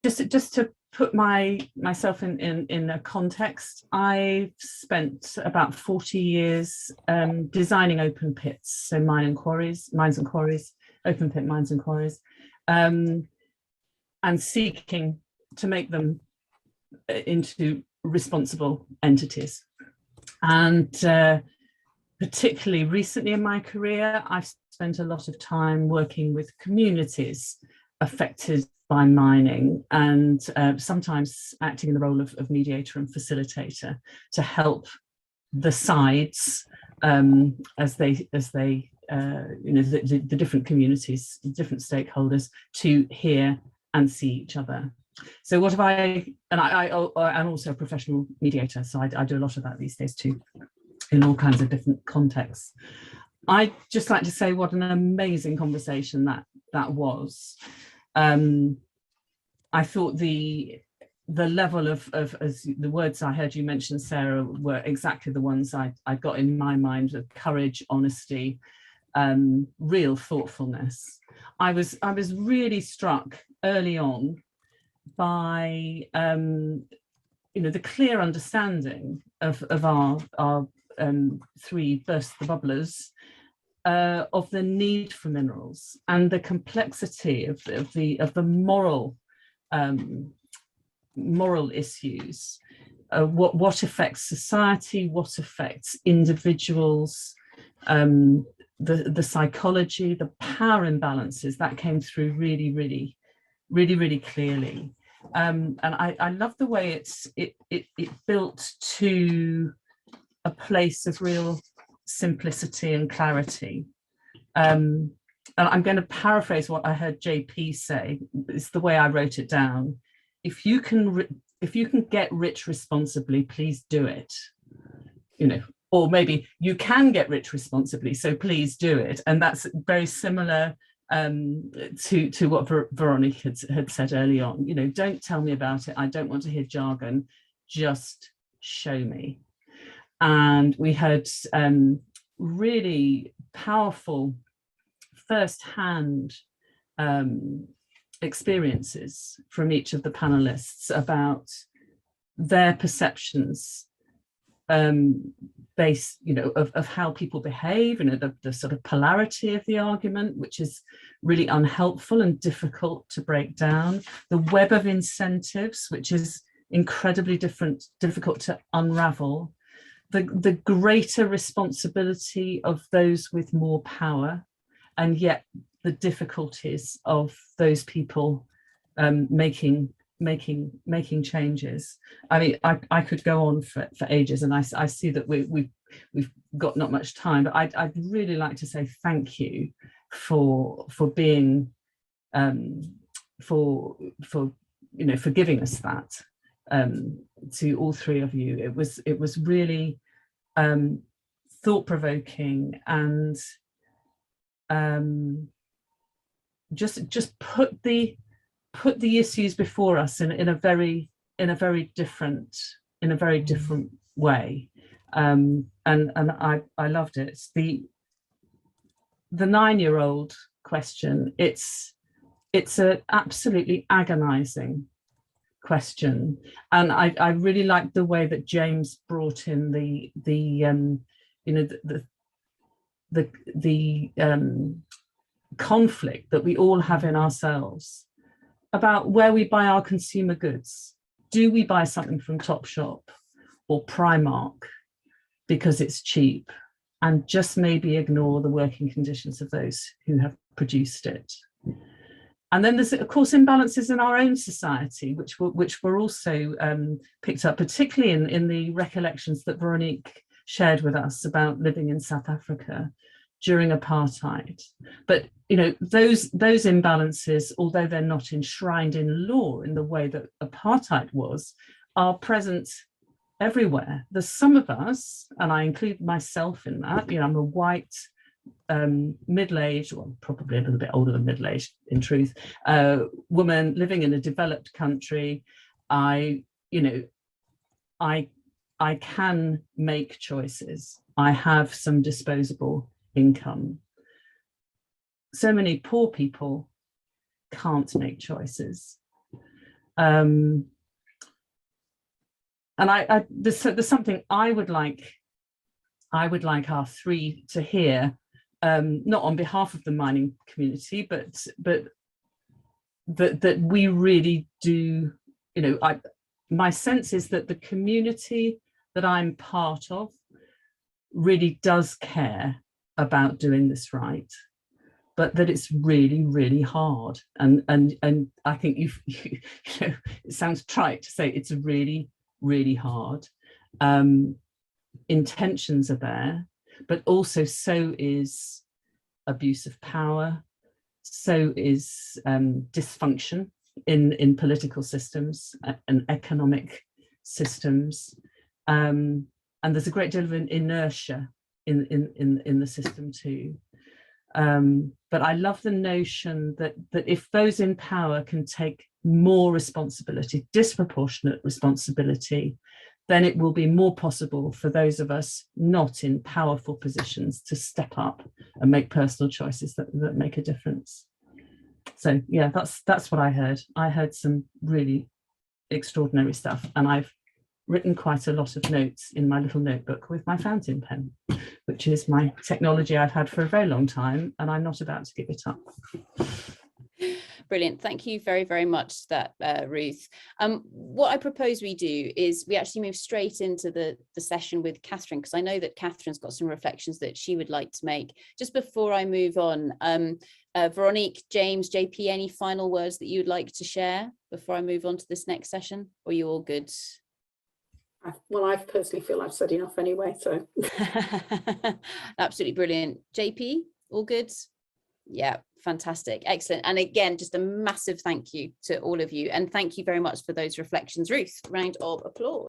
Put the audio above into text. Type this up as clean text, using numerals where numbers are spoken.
just to put myself in a context, I've spent about 40 years designing open pits, so mines and quarries, open pit mines and quarries, and seeking to make them into responsible entities. And particularly recently in my career, I've spent a lot of time working with communities affected by mining, and sometimes acting in the role of mediator and facilitator to help the sides as they the different communities, different stakeholders, to hear and see each other. So what have I'm also a professional mediator, so I do a lot of that these days too, in all kinds of different contexts. I'd just like to say what an amazing conversation that was. I thought the level of as the words I heard you mention, Sarah, were exactly the ones I got in my mind: of courage, honesty, real thoughtfulness. I was really struck early on by the clear understanding of our three burst the bubblers, of the need for minerals and the complexity of the moral issues, what affects society, what affects individuals, the psychology, the power imbalances that came through really clearly. And I love the way it built to a place of real simplicity and clarity. And I'm going to paraphrase what I heard JP say. It's the way I wrote it down. If you can get rich responsibly, please do it. Or maybe you can get rich responsibly, so please do it. And that's very similar to what Veronique had said early on. Don't tell me about it. I don't want to hear jargon. Just show me. And we had really powerful first-hand experiences from each of the panelists about their perceptions based, of how people behave, the sort of polarity of the argument, which is really unhelpful and difficult to break down, the web of incentives, which is incredibly difficult to unravel, the greater responsibility of those with more power, and yet the difficulties of those people making changes. I mean, I could go on for ages, and I see that we've got not much time, but I'd really like to say thank you for being for giving us that, to all three of you. It was really thought-provoking, and just put the issues before us in a very different way, and I loved it. The 9-year-old question, it's an absolutely agonizing question, and I really liked the way that James brought in the conflict that we all have in ourselves about where we buy our consumer goods. Do we buy something from Topshop or Primark because it's cheap, and just maybe ignore the working conditions of those who have produced it? And then there's, of course, imbalances in our own society, which were also picked up, particularly in the recollections that Veronique shared with us about living in South Africa during apartheid. But those imbalances, although they're not enshrined in law in the way that apartheid was, are present everywhere. There's some of us, and I include myself in that, I'm a white, middle-aged, well, probably a little bit older than middle-aged in truth, woman living in a developed country. I can make choices. I have some disposable income. So many poor people can't make choices. And there's something I would like our three to hear, not on behalf of the mining community, but that we really do, my sense is that the community that I'm part of really does care about doing this right, but that it's really, really hard. And I think it sounds trite to say it's really, really hard. Intentions are there, but also so is abuse of power, so is dysfunction in political systems and economic systems, and there's a great deal of inertia in the system too. But I love the notion that if those in power can take more responsibility, disproportionate responsibility, then it will be more possible for those of us not in powerful positions to step up and make personal choices that make a difference. So yeah, that's what I heard. I heard some really extraordinary stuff, and I've written quite a lot of notes in my little notebook with my fountain pen, which is my technology I've had for a very long time, and I'm not about to give it up. Brilliant. Thank you very, very much for that, Ruth. What I propose we do is we actually move straight into the session with Catherine, because I know that Catherine's got some reflections that she would like to make. Just before I move on, Veronique, James, JP, any final words that you would like to share before I move on to this next session? Or are you all good? Well, I personally feel I've said enough anyway, so. Absolutely brilliant. JP, all good? Yeah, fantastic. Excellent. And again, just a massive thank you to all of you. And thank you very much for those reflections. Ruth, round of applause.